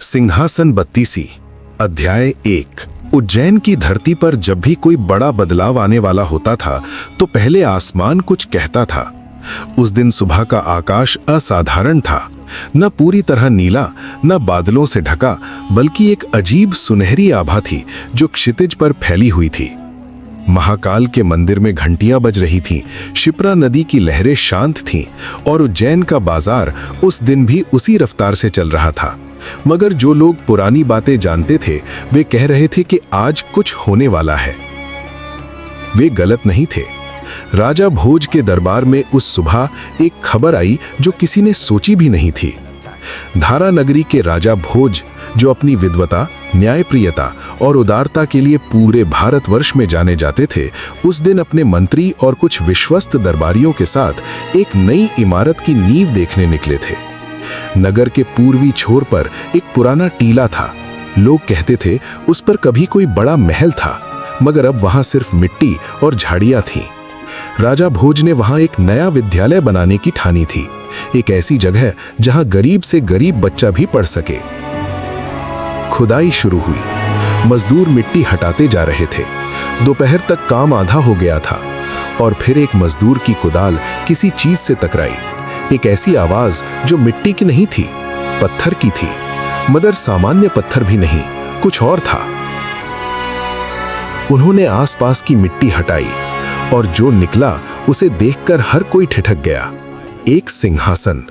सिंहासन बत्तीसी। अध्याय 1। उज्जैन की धरती पर जब भी कोई बड़ा बदलाव आने वाला होता था तो पहले आसमान कुछ कहता था। उस दिन सुबह का आकाश असाधारण था, न पूरी तरह नीला न बादलों से ढका, बल्कि एक अजीब सुनहरी आभा थी जो क्षितिज पर फैली हुई थी। महाकाल के मंदिर में घंटियां बज रही थीं, शिप्रा नदी की लहरें शांत थीं और उज्जैन का बाजार उस दिन भी उसी रफ्तार से चल रहा था। मगर जो लोग पुरानी बातें जानते थे वे कह रहे थे कि आज कुछ होने वाला है। वे गलत नहीं थे। राजा भोज के दरबार में उस सुबह एक खबर आई जो किसी ने सोची भी नहीं थी। धारा नगरी के राजा भोज, जो अपनी विद्वता, न्यायप्रियता और उदारता के लिए पूरे भारतवर्ष में जाने जाते थे, उस दिन अपने मंत्री और कुछ विश्वस्त दरबारियों के साथ एक नई इमारत की नींव देखने निकले थे। नगर के पूर्वी छोर पर एक पुराना टीला था। लोग कहते थे उस पर कभी कोई बड़ा महल था, मगर अब वहां सिर्फ मिट्टी और झाड़ियां थीं। राजा भोज ने वहां एक नया विद्यालय बनाने की ठानी थी, एक ऐसी जगह जहां गरीब से गरीब बच्चा भी पढ़ सके। खुदाई शुरू हुई। मजदूर मिट्टी हटाते जा रहे थे। दोपहर तक काम आधा हो गया था और फिर एक मजदूर की कुदाल किसी चीज से टकराई। एक ऐसी आवाज जो मिट्टी की नहीं थी, पत्थर की थी, मगर सामान्य पत्थर भी नहीं, कुछ और था। उन्होंने आसपास की मिट्टी हटाई और जो निकला उसे देखकर हर कोई ठिठक गया। एक सिंहासन।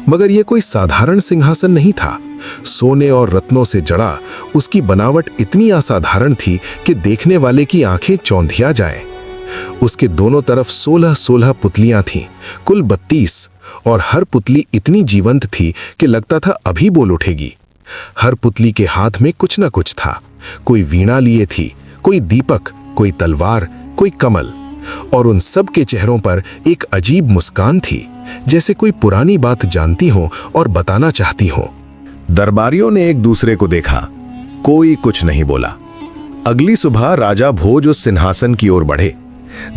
मगर यह कोई साधारण सिंहासन नहीं था। सोने और रत्नों से जड़ा उसकी बनावट इतनी असाधारण थी कि देखने वाले की आंखें चौंधिया जाएं। उसके दोनों तरफ 16 पुतलियां थीं, कुल 32, और हर पुतली इतनी जीवंत थी कि लगता था अभी बोल उठेगी। हर पुतली के हाथ में कुछ न कुछ था। कोई वीणा लिए थी, कोई दीपक, कोई तलवार, कोई कमल, और उन सब के चेहरों पर एक अजीब मुस्कान थी, जैसे कोई पुरानी बात जानती हो और बताना चाहती हो। दरबारियों ने एक दूसरे को देखा, कोई कुछ नहीं बोला। अगली सुबह राजा भोज उस सिंहासन की ओर बढ़े।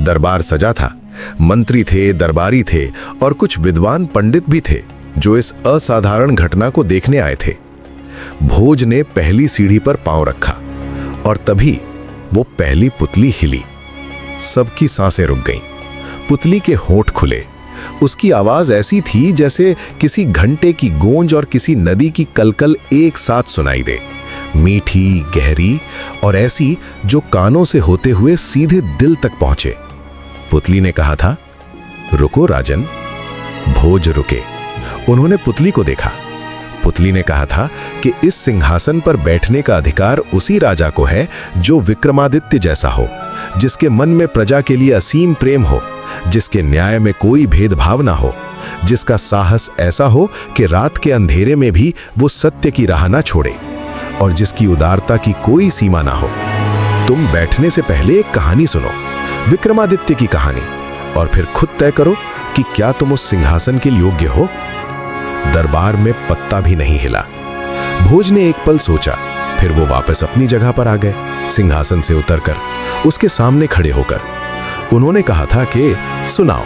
दरबार सजा था। मंत्री थे, दरबारी थे और कुछ विद्वान पंडित भी थे जो इस असाधारण घटना को देखने आए थे। भोज ने पहली सीढ़ी पर पांव रखा और तभी वो पहली पुतली हिली। सबकी सांसें रुक गईं। पुतली के होंठ खुले। उसकी आवाज ऐसी थी जैसे किसी घंटे की गूंज और किसी नदी की कलकल एक साथ सुनाई दे। मीठी, गहरी और ऐसी जो कानों से होते हुए सीधे दिल तक पहुंचे। पुतली ने कहा था, रुको राजन। भोज रुके। उन्होंने पुतली को देखा। पुतली ने कहा था कि इस सिंहासन पर बैठने का अधिकार उसी राजा को है जो विक्रमादित्य जैसा हो, जिसके मन में प्रजा के लिए असीम प्रेम हो, जिसके न्याय में कोई भेदभाव ना हो, जिसका साहस ऐसा हो कि रात के अंधेरे में भी वो सत्य की राह ना छोड़े, और जिसकी उदारता की कोई सीमा ना हो। तुम बैठने से पहले एक कहानी सुनो, विक्रमादित्य की कहानी, और फिर खुद तय करो कि क्या तुम उस सिंहासन के लिए योग्य हो। दरबार में पत्ता भी नहीं हिला। भोज ने एक पल सोचा, फिर वो वापस अपनी जगह पर आ गए। सिंहासन से उतरकर उसके सामने खड़े होकर उन्होंने कहा था कि सुनाओ।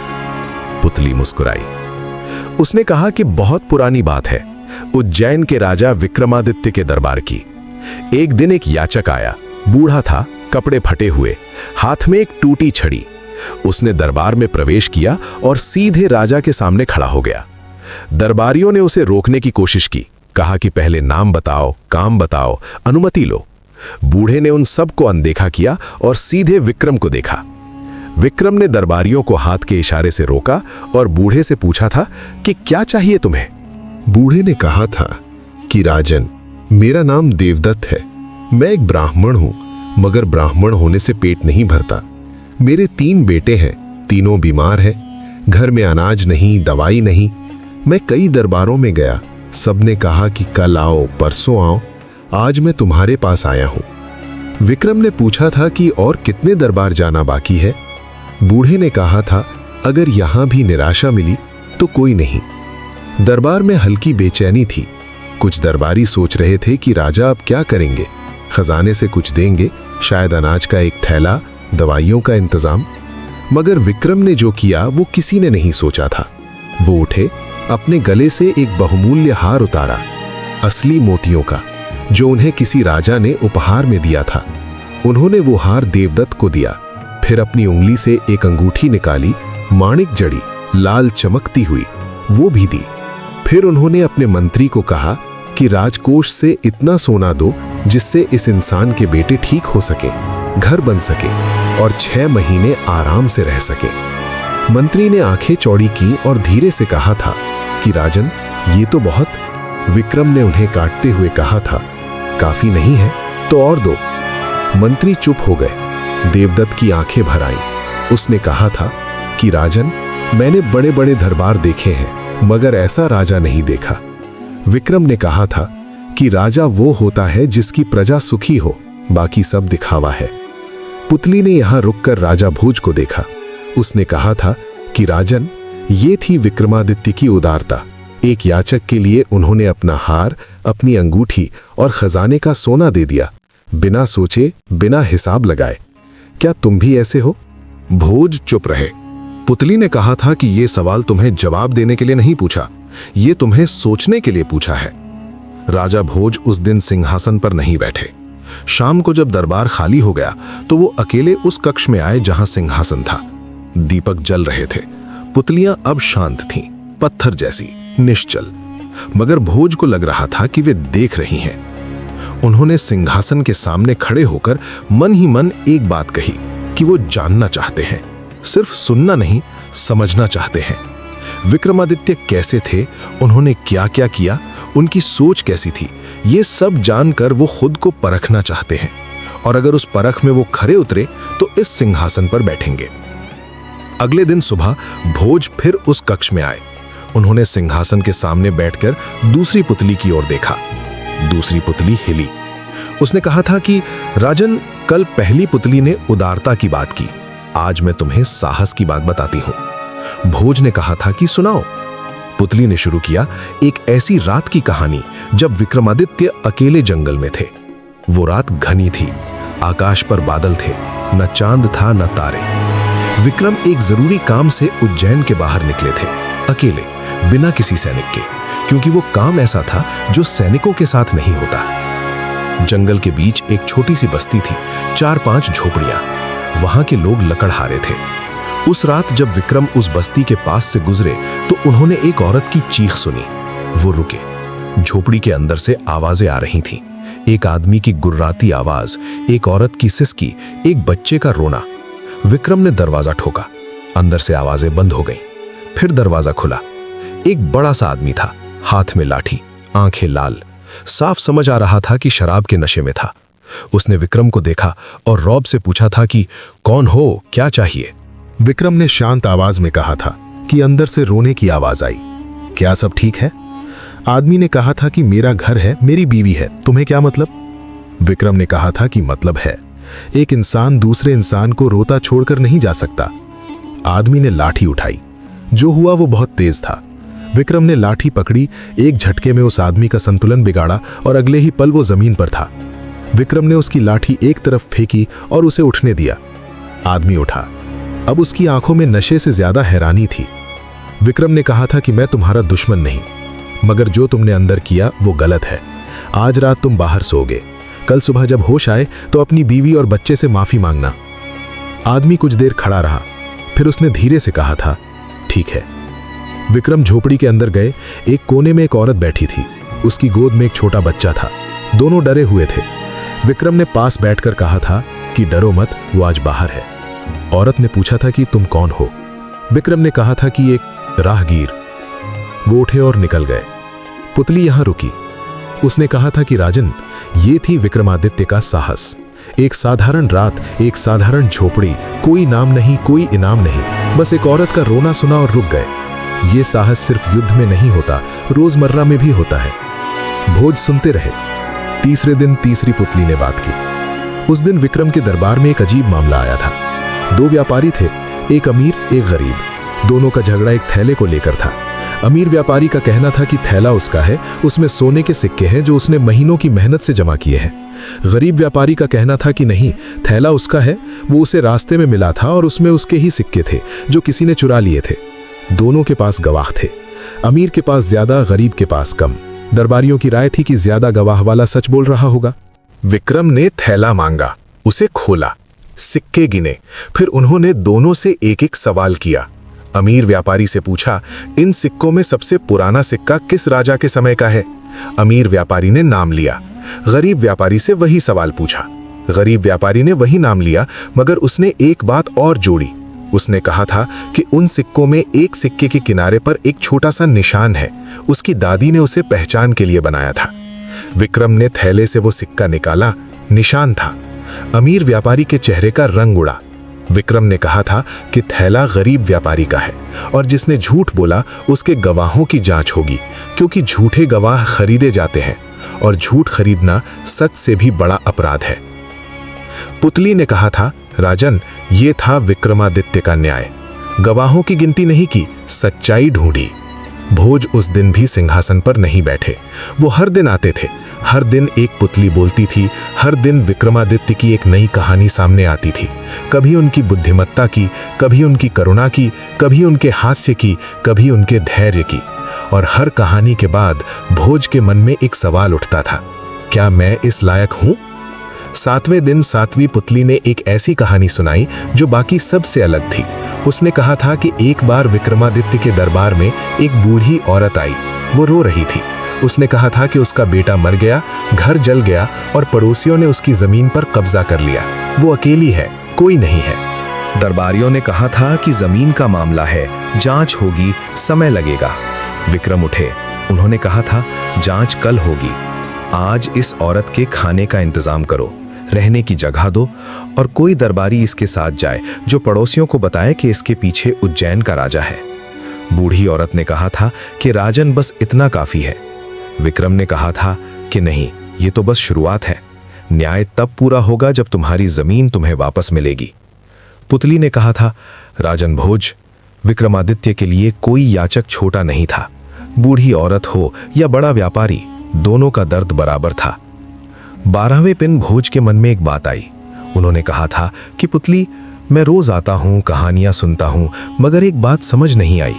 पुतली मुस्कुराई। उसने कहा कि बहुत पुरानी बात है, उज्जैन के राजा विक्रमादित्य के दरबार की। एक दिन एक याचक आया। बूढ़ा था, कपड़े फटे हुए, हाथ में एक टूटी छड़ी। उसने दरबार में प्रवेश किया और सीधे राजा के सामने खड़ा हो गया। दरबारियों ने उसे रोकने की कोशिश की। कहा कि पहले नाम बताओ, काम बताओ, अनुमति लो। बूढ़े ने उन सब को अनदेखा किया और सीधे विक्रम को देखा। विक्रम ने दरबारियों को हाथ के इशारे से रोका और बूढ़े से पूछा था कि क्या चाहिए तुम्हें। बूढ़े ने कहा था कि राजन, मेरा नाम देवदत्त है। मैं एक ब्राह्मण हूं, मगर ब्राह्मण होने से पेट नहीं भरता। मेरे 3 बेटे हैं, तीनों बीमार हैं। घर में अनाज नहीं, दवाई नहीं। मैं कई दरबारों में गया, सबने कहा कि कल आओ, परसों आओ। आज मैं तुम्हारे पास आया हूं। विक्रम ने पूछा था कि और कितने दरबार जाना बाकी है। बूढ़े ने कहा था, अगर यहां भी निराशा मिली तो कोई नहीं। दरबार में हल्की बेचैनी थी। कुछ दरबारी सोच रहे थे कि राजा अब क्या करेंगे। खजाने से कुछ देंगे, शायद अनाज का एक थैला, दवाइयों का इंतजाम। मगर विक्रम ने जो किया वो किसी ने नहीं सोचा था। वो उठे, अपने गले से एक बहुमूल्य हार उतारा असली मोतियों का, जो उन्हें किसी राजा ने उपहार में दिया था। उन्होंने वो हार देवदत्त को दिया, फिर अपनी उंगली से एक अंगूठी निकाली, माणिक जड़ी, लाल चमकती हुई, वो भी दी। फिर उन्होंने अपने मंत्री को कहा कि राजकोष से इतना सोना दो जिससे इस इंसान के बेटे ठीक हो सके, घर बन सके और 6 महीने आराम से रह सके। मंत्री ने आंखें चौड़ी की और धीरे से कहा था कि राजन, ये तो बहुत। विक्रम ने उन्हें काटते हुए कहा था, काफी नहीं है तो और दो। मंत्री चुप हो गए। देवदत्त की आंखें भर आईं। उसने कहा था कि राजन, मैंने बड़े बड़े दरबार देखे हैं मगर ऐसा राजा नहीं देखा। विक्रम ने कहा था कि राजा वो होता है जिसकी प्रजा सुखी हो, बाकी सब दिखावा है। पुतली ने यहां रुककर राजा भोज को देखा। उसने कहा था कि राजन, ये थी विक्रमादित्य की उदारता। एक याचक के लिए उन्होंने अपना हार, अपनी अंगूठी और खजाने का सोना दे दिया, बिना सोचे, बिना हिसाब लगाए। क्या तुम भी ऐसे हो? भोज चुप रहे। पुतली ने कहा था कि ये सवाल तुम्हें जवाब देने के लिए नहीं पूछा, ये तुम्हें सोचने के लिए पूछा है। राजा भोज उस दिन सिंहासन पर नहीं बैठे। शाम को जब दरबार खाली हो गया तो वो अकेले उस कक्ष में आए जहां सिंहासन था। दीपक जल रहे थे। पुतलियां अब शांत थीं, पत्थर जैसी, निश्चल। मगर भोज को लग रहा था कि वे देख रही हैं। उन्होंने सिंहासन के सामने खड़े होकर मन ही मन एक बात कही कि वो जानना चाहते हैं, सिर्फ सुनना नहीं, समझना चाहते हैं। विक्रमादित्य कैसे थे, उन्होंने क्या क्या किया, उनकी सोच कैसी थी, ये सब जानकर वो खुद को परखना चाहते हैं। और अगर उस परख में वो खरे उतरे तो इस सिंहासन पर बैठेंगे। अगले दिन सुबह भोज फिर उस कक्ष में आए। उन्होंने सिंहासन के सामने बैठकर दूसरी पुतली की ओर देखा। दूसरी पुतली हिली। उसने कहा था कि राजन, कल पहली पुतली ने उदारता की बात की, आज मैं तुम्हें साहस की बात बताती हूं। भोज ने कहा था कि सुनाओ। पुतली ने शुरू किया एक ऐसी रात की कहानी जब विक्रमादित्य अकेले जंगल में थे। वो रात घनी थी, आकाश पर बादल थे, न चांद था न तारे। विक्रम एक जरूरी काम से उज्जैन के बाहर निकले थे, अकेले, बिना किसी सैनिक के, क्योंकि वो काम ऐसा था जो सैनिकों के साथ नहीं होता। जंगल के बीच एक छोटी सी बस्ती थी, 4-5 झोपड़ियां। वहां के लोग लकड़हारे थे। उस रात जब विक्रम उस बस्ती के पास से गुजरे तो उन्होंने एक औरत की चीख सुनी। वो रुके। झोपड़ी के अंदर से आवाजें आ रही थीं। एक आदमी की गुर्राती आवाज, एक औरत की सिसकी, एक बच्चे का रोना। विक्रम ने दरवाजा ठोका। अंदर से आवाजें बंद हो गईं। फिर दरवाजा खुला। एक बड़ा सा आदमी था, हाथ में लाठी, आंखें लाल। साफ समझ आ रहा था कि शराब के नशे में था। उसने विक्रम को देखा और रौब से पूछा था कि कौन हो, क्या चाहिए। विक्रम ने शांत आवाज में कहा था कि अंदर से रोने की आवाज आई। क्या सब ठीक है? आदमी ने कहा था कि मेरा घर है, मेरी बीवी है, तुम्हें क्या मतलब? विक्रम ने कहा था कि मतलब है, एक इंसान दूसरे इंसान को रोता छोड़कर नहीं जा सकता। आदमी ने लाठी उठाई। जो हुआ वो बहुत तेज था। विक्रम ने लाठी पकड़ी, एक झटके में उस आदमी का संतुलन बिगाड़ा और अगले ही पल वो जमीन पर था। विक्रम ने उसकी लाठी एक तरफ फेंकी और उसे उठने दिया। आदमी उठा। अब उसकी आंखों में नशे से ज्यादा हैरानी थी। विक्रम ने कहा था कि मैं तुम्हारा दुश्मन नहीं, मगर जो तुमने अंदर किया वो गलत है। आज रात तुम बाहर सोओगे, कल सुबह जब होश आए तो अपनी बीवी और बच्चे से माफी मांगना। आदमी कुछ देर खड़ा रहा, फिर उसने धीरे से कहा था, ठीक है। विक्रम झोपड़ी के अंदर गए। एक कोने में एक औरत बैठी थी, उसकी गोद में एक छोटा बच्चा था। दोनों डरे हुए थे। विक्रम ने पास बैठकर कहा था कि डरो मत, वो आज बाहर है। औरत ने पूछा था कि तुम कौन हो? विक्रम ने कहा था कि एक राहगीर। वो उठे और निकल गए। पुतली यहां रुकी। उसने कहा था कि राजन, ये थी विक्रमादित्य का साहस। एक साधारण रात, एक साधारण झोपड़ी, कोई नाम नहीं, कोई इनाम नहीं, बस एक औरत का रोना सुना और रुक गए। ये साहस सिर्फ युद्ध में नहीं होता, रोजमर्रा में भी होता है। भोज सुनते रहे। तीसरे दिन तीसरी पुतली ने बात की। उस दिन विक्रम के दरबार में एक अजीब मामला आया था। 2 व्यापारी थे, एक अमीर, एक गरीब। दोनों का झगड़ा एक थैले को लेकर था। अमीर व्यापारी का कहना था कि थैला उसका है, उसमें सोने के सिक्के हैं जो उसने महीनों की मेहनत से जमा किए हैं। गरीब व्यापारी का कहना था कि नहीं, थैला उसका है, वो उसे रास्ते में मिला था और उसमें उसके ही सिक्के थे जो किसी ने चुरा लिए थे। दोनों के पास गवाह थे। अमीर के पास ज्यादा, गरीब के पास कम। दरबारियों की राय थी कि ज्यादा गवाह वाला सच बोल रहा होगा। विक्रम ने थैला मांगा, उसे खोला, सिक्के गिने, फिर उन्होंने दोनों से एक एक सवाल किया। अमीर व्यापारी से पूछा, इन सिक्कों में सबसे पुराना सिक्का किस राजा के समय का है? अमीर व्यापारी ने नाम लिया। गरीब व्यापारी से वही सवाल पूछा। गरीब व्यापारी ने वही नाम लिया, मगर उसने एक बात और जोड़ी। उसने कहा था कि उन सिक्कों में एक सिक्के के किनारे पर एक छोटा सा निशान है, उसकी दादी ने उसे पहचान के लिए बनाया था। विक्रम ने थैले से वो सिक्का निकाला, निशान था। अमीर व्यापारी के चेहरे का रंग उड़ा। विक्रम ने कहा था कि थैला गरीब व्यापारी का है और जिसने झूठ बोला उसके गवाहों की जांच होगी, क्योंकि झूठे गवाह खरीदे जाते हैं और झूठ खरीदना सच से भी बड़ा अपराध है। पुतली ने कहा था, राजन, ये था विक्रमादित्य का न्याय। गवाहों की गिनती नहीं की, सच्चाई ढूंढी। भोज उस दिन भी सिंहासन पर नहीं बैठे। वो हर दिन आते थे, हर दिन एक पुतली बोलती थी, हर दिन विक्रमादित्य की एक नई कहानी सामने आती थी। कभी उनकी बुद्धिमत्ता की, कभी उनकी करुणा की, कभी उनके हास्य की, कभी उनके धैर्य की। और हर कहानी के बाद भोज के मन में एक सवाल उठता था, क्या मैं इस लायक हूं? 7वें दिन 7वीं पुतली ने एक ऐसी कहानी सुनाई जो बाकी सबसे अलग थी। उसने कहा था कि एक बार विक्रमादित्य के दरबार में एक बूढ़ी औरत आई। वो रो रही थी। उसने कहा था कि उसका बेटा मर गया, घर जल गया और पड़ोसियों ने उसकी जमीन पर कब्जा कर लिया। वो अकेली है, कोई नहीं है। दरबारियों ने कहा था कि जमीन का मामला है, जांच होगी, समय लगेगा। विक्रम उठे। उन्होंने कहा था, जांच कल होगी। आज इस औरत के खाने का इंतजाम करो, रहने की जगह दो और कोई दरबारी इसके साथ जाए जो पड़ोसियों को बताए कि इसके पीछे उज्जैन का राजा है। बूढ़ी औरत ने कहा था कि राजन, बस इतना काफी है। विक्रम ने कहा था कि नहीं, ये तो बस शुरुआत है। न्याय तब पूरा होगा जब तुम्हारी जमीन तुम्हें वापस मिलेगी। पुतली ने कहा था, राजन भोज, विक्रमादित्य के लिए कोई याचक छोटा नहीं था। बूढ़ी औरत हो या बड़ा व्यापारी, दोनों का दर्द बराबर था। 12वें दिन भोज के मन में एक बात आई। उन्होंने कहा था कि पुतली, मैं रोज आता हूं, कहानियां सुनता हूं, मगर एक बात समझ नहीं आई।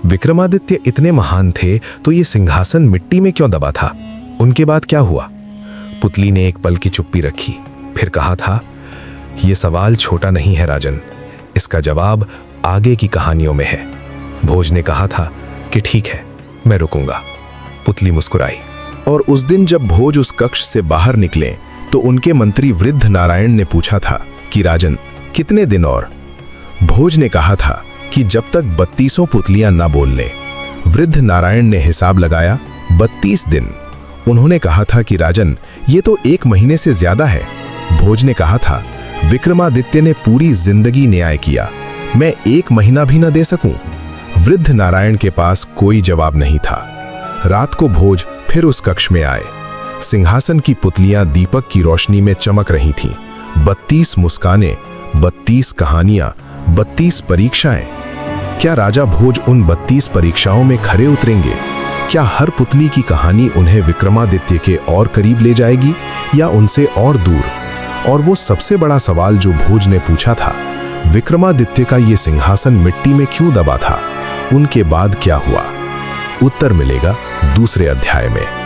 विक्रमादित्य इतने महान थे तो ये सिंहासन मिट्टी में क्यों दबा था? उनके बाद क्या हुआ? पुतली ने एक पल की चुप्पी रखी, फिर कहा था, यह सवाल छोटा नहीं है राजन, इसका जवाब आगे की कहानियों में है। भोज ने कहा था कि ठीक है, मैं रुकूंगा। पुतली मुस्कुराई। और उस दिन जब भोज उस कक्ष से बाहर निकले तो उनके मंत्री वृद्ध नारायण ने पूछा था कि राजन, कितने दिन और? भोज ने कहा था कि जब तक 32 पुतलियां ना बोल लें। वृद्ध नारायण ने हिसाब लगाया, 32 दिन। उन्होंने कहा था कि राजन, ये तो 1 महीने से ज्यादा है। भोज ने कहा था, विक्रमादित्य ने पूरी जिंदगी न्याय किया, मैं 1 महीना भी न दे सकूं? वृद्ध नारायण के पास कोई जवाब नहीं था। रात को भोज फिर उस कक्ष में आए। सिंहासन की पुतलियां दीपक की रोशनी में चमक रही थीं। 32 मुस्कानें, 32 कहानियां, 32 परीक्षाएं। क्या राजा भोज उन 32 परीक्षाओं में खरे उतरेंगे? क्या हर पुतली की कहानी उन्हें विक्रमादित्य के और करीब ले जाएगी या उनसे और दूर? और वो सबसे बड़ा सवाल जो भोज ने पूछा था, विक्रमादित्य का ये सिंहासन मिट्टी में क्यों दबा था? उनके बाद क्या हुआ? उत्तर मिलेगा दूसरे अध्याय में।